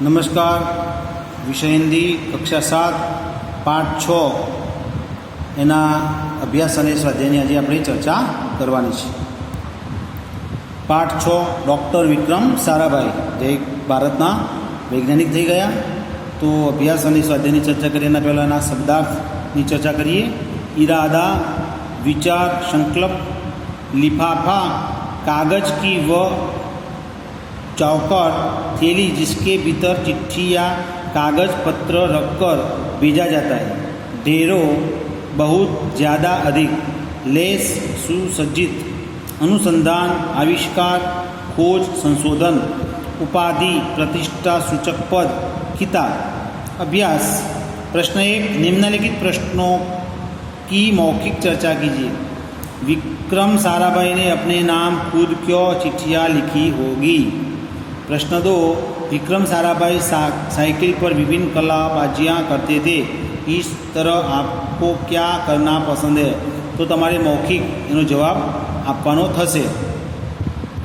નમસ્કાર. વિષય હિન્દી કક્ષા 7 પાઠ 6 એના અભ્યાસ અને સ્વાધ્યાયની આજે આપણે ચર્ચા કરવાની છે. પાઠ 6 ડૉક્ટર વિક્રમ સારાભાઈ જે ભારતના વૈજ્ઞાનિક થઈ ગયા. તો અભ્યાસ અને સ્વાધ્યાયની ચર્ચા કરીએ એના પહેલાંના શબ્દાર્થની ચર્ચા કરીએ. इरादा, विचार, संकल्प, लिफाफा, कागज की व चौकर, थैली जिसके भीतर चिट्ठी या कागज पत्र रखकर भेजा जाता है. ढेरों, बहुत, ज़्यादा, अधिक. लेस, सुसज्जित. अनुसंधान, आविष्कार, खोज, संशोधन. उपाधि, प्रतिष्ठा, सूचक पद. किताब. अभ्यास. प्रश्न 1. निम्नलिखित प्रश्नों की मौखिक चर्चा कीजिए. विक्रम साराभाई ने अपने नाम खुद क्यों चिट्ठियाँ लिखी होगी. प्रश्न 2. विक्रम साराभाई साइकिल पर विभिन्न कलाबाजियाँ करते थे. इस तरह आपको क्या करना पसंद है. तो तमारे मौखिक एनो जवाब आपवानो थशे.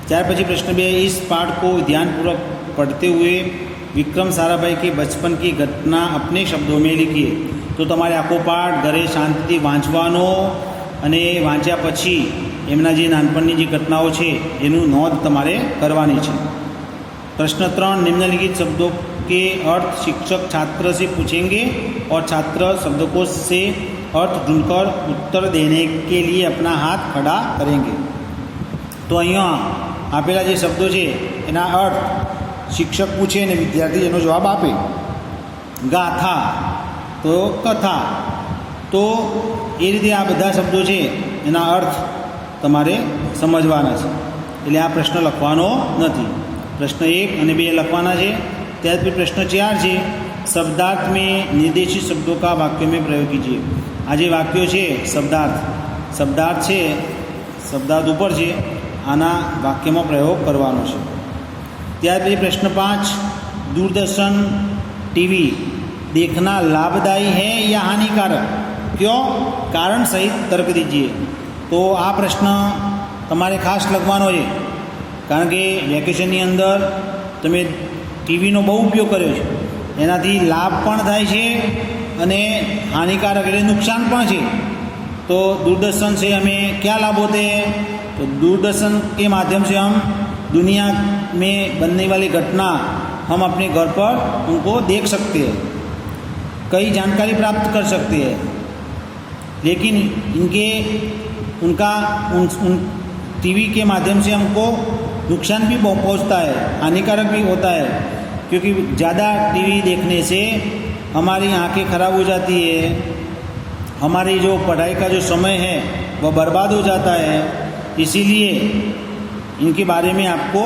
त्यार पछी प्रश्न 2. इस पाठ को ध्यानपूर्वक पढ़ते हुए विक्रम साराभाई के बचपन की घटना अपने शब्दों में लिखिए. तो तमारे आखो पाठ घरे शांतिथी वाँचवानो अने वाँच्या पछी एमना जे नानपणनी जे घटनाओं छे एनुं नोंध तमारे करवानी छे. प्रश्न 3. निम्नलिखित शब्दों के अर्थ शिक्षक छात्र से पूछेंगे और छात्र शब्दकोश से अर्थ ढूंढकर उत्तर देने के लिए अपना हाथ खड़ा करेंगे. तो अहींया आपेला जे शब्दों छे एना अर्थ शिक्षक पूछे ने विद्यार्थी एनो जवाब आपे. गाथा तो कथा. तो ए रीते आ बधा शब्दों छे एना अर्थ तमारे समझवाना छे. एटले आ प्रश्न लखवानो नथी. प्रश्न 1 અને 2 लखवाना छे. त्यार फिर प्रश्न 4 छे. शब्दार्थ में निर्देशित शब्दों का वाक्य में प्रयोग कीजिए. आज वाक्यों छे शब्दार्थ छे शब्दार्थ ऊपर छे आना वाक्य में प्रयोग करवानो छे. त्यार फिर प्रश्न 5. दूरदर्शन टीवी देखना लाभदायी है या हानिकारक. क्यों. कारण सहित तर्क दीजिए. तो आ प्रश्न तमारे खास लखवानो है कारण के वेकेशननी अंदर तमे टीवीनो बहु उपयोग कर्यो छे. एनाथी लाभ पण थाय छे अने हानिकारक एटले नुकसान पण छे. तो दूरदर्शन से हमें क्या लाभ होते हैं. तो दूरदर्शन के माध्यम से हम दुनिया में बनने वाली घटना हम अपने घर पर उनको देख सकते हैं, कई जानकारी प्राप्त कर सकते हैं. लेकिन उन टीवी के माध्यम से हमको नुकसान भी पहुंचता है, हानिकारक भी होता है. क्योंकि ज़्यादा टीवी देखने से हमारी आंखें खराब हो जाती है, हमारी जो पढ़ाई का जो समय है वह बर्बाद हो जाता है. इसीलिए इनके बारे में आपको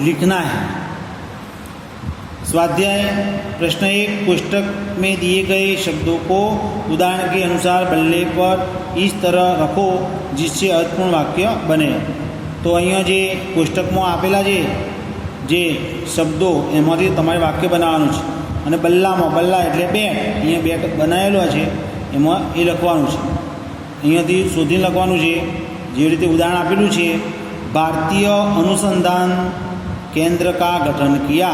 लिखना है. स्वाध्याय. प्रश्न 1. पुस्तक में दिए गए शब्दों को उदाहरण के अनुसार बल्ले पर इस तरह रखो जिससे अर्थपूर्ण वाक्य बने. तो अहींया जे पुस्तक में आपेला जे शब्दों एमांथी तमारे वाक्य बनाववानुं छे. अने बल्ला एटले बेट. अहींया बेट बनावेलो छे एमां ए लखवानुं छे. अहींयाथी शोधीने लखवानुं छे. जे रीते उदाहरण आपेलुं छे भारतीय अनुसंधान केंद्र का गठन किया.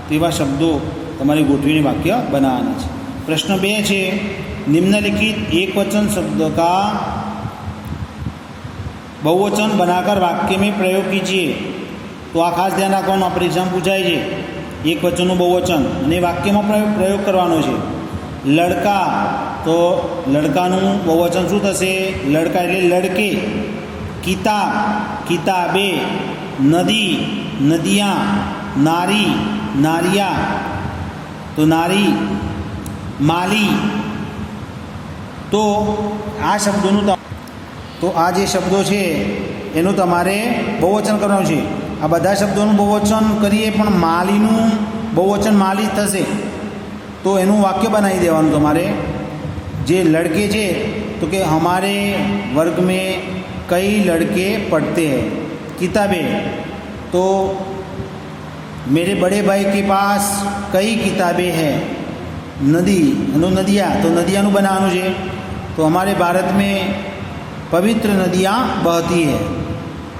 तेवा शब्दों तमारे गोठवीने वाक्य बनावाना छे. प्रश्न 2 छे. निम्नलिखित एकवचन शब्द का बहुवचन बनाकर वाक्य में प्रयोग कीजिए. तो आ खास ध्यान राखवानुं. आ परीक्षा में पूछाय छे एकवचननुं बहुवचन अने वाक्य में प्रयोग करवानो छे. लड़का. तो लड़कानुं बहुवचन शुं थशे. लड़का एटले लड़के. किताब किताबे. नदी नदियाँ. नारी नारिया. तो नारी. माली. तो आ शब्दों तो आ जे शब्दों है एनु तमारे बहुवचन करवानुं छे. आ बधा शब्दों बहुवचन करीए पण मालीनुं बहुवचन माली थशे. तो एनुं वाक्य बनावी देवानुं तमारे. जे लड़के छे तो कि हमारे वर्ग में कई लड़के पढ़ते हैं. किताबें. तो मेरे बड़े भाई के पास कई किताबें हैं. नदी नदियाँ. तो नदियाँ बनावानुं छे. तो हमारे भारत में पवित्र नदियाँ बहती है.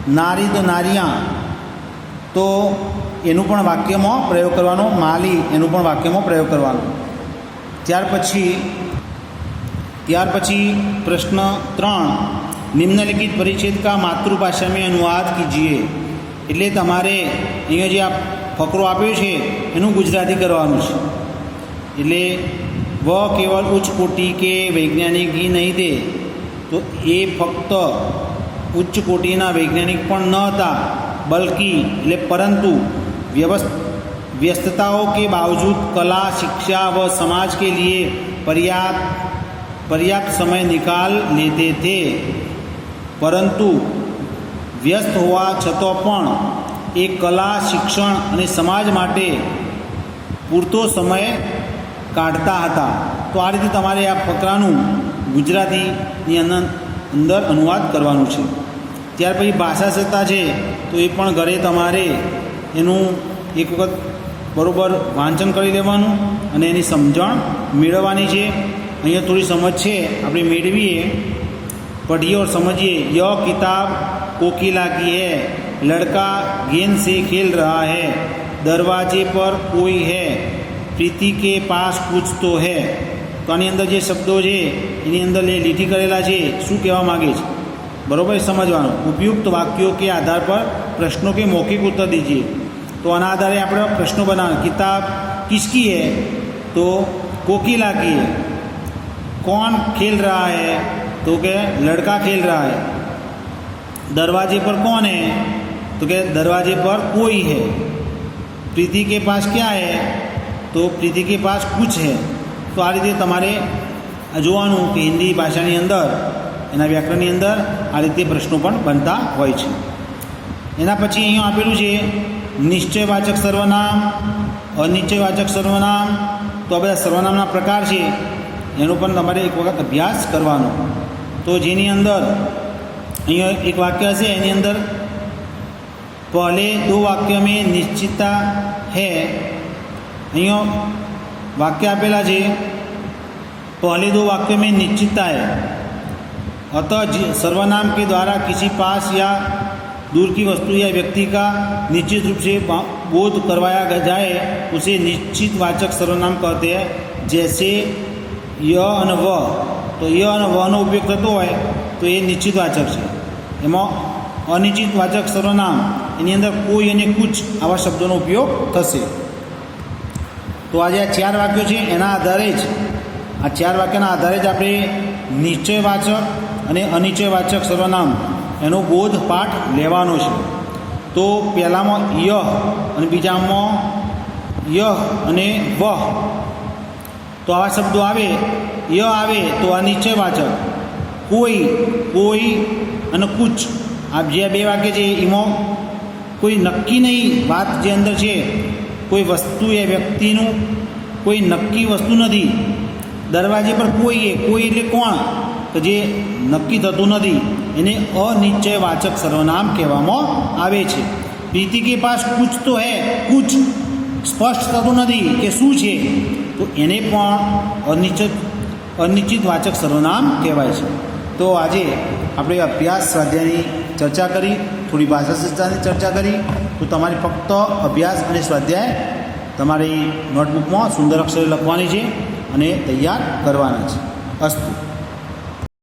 नारी तो नारियाँ. तो એનું પણ વાક્યમાં પ્રયોગ કરવાનો. માલી એનું પણ વાક્યમાં પ્રયોગ કરવાનો. ત્યાર પછી પ્રશ્ન 3, निम्नलिखित परिच्छेद का मातृभाषा में अनुवाद कीजिए. એટલે તમારે અહીંયા જે આ ફકરો આપ્યો છે એનું ગુજરાતી કરવાનું છે. એટલે वह केवल उच्च कोटि के वैज्ञानिक ही नहीं थे, तो ये फक्त उच्च कोटिना वैज्ञानिक पण न था, बल्कि એટલે परंतु व्यस्तताओं के बावजूद कला, शिक्षा व समाज के लिए पर्याप्त समय निकाल लेते थे. परंतु व्यस्त होवा छतो पण એ કલા, શિક્ષણ અને સમાજ માટે પૂરતો સમય કાઢતા હતા. તો આ રીતે તમારે આ ફકરાનું ગુજરાતીની અંદર અનુવાદ કરવાનું છે. ત્યાર પછી ભાષાસત્તા છે, તો એ પણ ઘરે તમારે એનું એક વખત બરાબર વાંચન કરી લેવાનું અને એની સમજણ મેળવવાની છે. અહીંયા થોડી સમજ છે આપણે મેળવીએ. पढ़िए और समझिए. यह किताब कोकिला की है. लड़का गेंद से खेल रहा है. दरवाजे पर कोई है. प्रीति के पास कुछ तो है. तो આની અંદર જે શબ્દો છે એની અંદર લીટી કરેલા છે, શું કહેવા માગે છે બરાબર સમજવાનું. ઉપયુક્ત વાક્યો કે આધાર પર પ્રશ્નો કે મૌખિક उत्तर दीजिए. तो આના આધારે આપણે પ્રશ્નો બનાવવાના. किताब किसकी है? तो कोकिला की है. कौन खेल रहा है? तो क्या लड़का खेल रहा है. दरवाजे पर कौन है? तो क्या दरवाजे पर कोई है. प्रीति के पास क्या है? तो प्रीति के पास कुछ है. तो आ रीते तमारे जोवानुं कि हिंदी भाषानी अंदर एना व्याकरणनी अंदर आ रीते प्रश्नों पण बनता होय छे. एना पछी अहींया आपेलुं छे निश्चयवाचक सर्वनाम, अनिश्चयवाचक सर्वनाम. तो आ बधा सर्वनामना प्रकार छे एनो पण तमारे एक वखत अभ्यास करवानो. तो जेनी अंदर अहींया एक वाक्य हशे एनी अंदर पहले 2 वाक्य में निश्चितता है. अहींया वाक्य आपेला छे पहले 2 वाक्य में निश्चितता है. अतः सर्वनाम के द्वारा किसी पास या दूर की वस्तु या व्यक्ति का निश्चित रूप से बोध करवाया जाए उसे निश्चितवाचक सर्वनाम कहते हैं. जैसे य અને व. तो य અને વનો ઉપયોગ થતો હોય તો એ નિશ્ચિતવાચક છે. એમાં અનિશ્ચિતવાચક સર્વનામ એની અંદર કોઈ અને કુછ આવા શબ્દોનો ઉપયોગ થશે. તો આજે આ 4 વાક્યો છે એના આધારે જ આ 4 વાક્યના આધારે જ આપણે નિશ્ચયવાચક અને અનિશ્ચયવાચક સર્વનામ એનો બોધપાઠ લેવાનો છે. તો પહેલામાં ય અને બીજામાં ય અને વહ. તો આવા શબ્દો આવે, ય આવે તો આ નિશ્ચયવાચક. કોઈ અને કુછ આ જે 2 વાક્ય છે એમાં કોઈ નક્કી નહીં વાત જે અંદર છે, કોઈ વસ્તુ એ વ્યક્તિનું કોઈ નક્કી વસ્તુ નથી. દરવાજે પર કોઈ એટલે કોણ? કે જે નક્કી થતું નથી એને અનિશ્ચયવાચક સર્વનામ કહેવામાં આવે છે. પ્રીતિ કે પાસ કુછ તો હે, કુછ સ્પષ્ટ થતું નથી કે શું છે, તો એને પણ અનિશ્ચિતવાચક સર્વનામ કહેવાય છે. તો આજે આપણે અભ્યાસ સ્વાધ્યાયની ચર્ચા કરી, થોડી ભાષાશાસ્ત્રની ચર્ચા કરી. તો તમારી ફક્ત અભ્યાસ અને સ્વાધ્યાય તમારી નોટબુકમાં સુંદર અક્ષરે લખવાની છે અને તૈયાર કરવાના છે. અસ્તુ.